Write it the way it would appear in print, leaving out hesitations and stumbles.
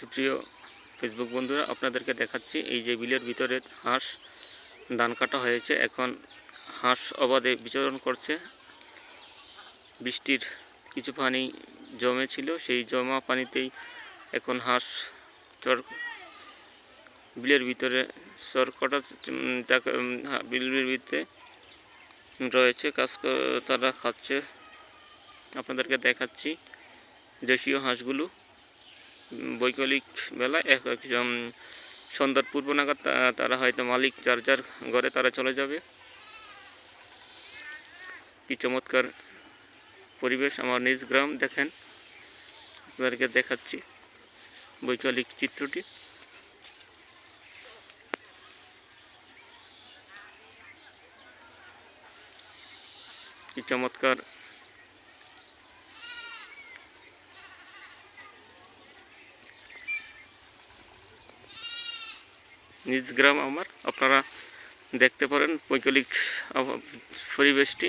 সুপ্রিয় ফেসবুক বন্ধুরা, আপনাদেরকে দেখাচ্ছি এই যে বিলের ভিতরে হাঁস ধান কাটা হয়েছে। এখন হাঁস অবাধে বিচরণ করছে। বৃষ্টির কিছু পানি জমেছিল, সেই জমা পানিতেই এখন হাঁস বিলের ভিতরে চর কটা বিলের ভিতরে রয়েছে, তারা খাচ্ছে। আপনাদেরকে দেখাচ্ছি দেশীয় হাঁসগুলো বৈকালিক বেলায় সন্ধ্যার পূর্ব নাগাদ তারা হয়তো মালিক যার যার ঘরে তারা চলে যাবে। কি চমৎকার পরিবেশ আমার নিজ গ্রাম। দেখেন, আপনাদেরকে দেখাচ্ছি বৈকালিক চিত্রটি। কি চমৎকার নিজ গ্রাম আমার। আপনারা দেখতে পারেন বৈকালিক পরিবেশটি।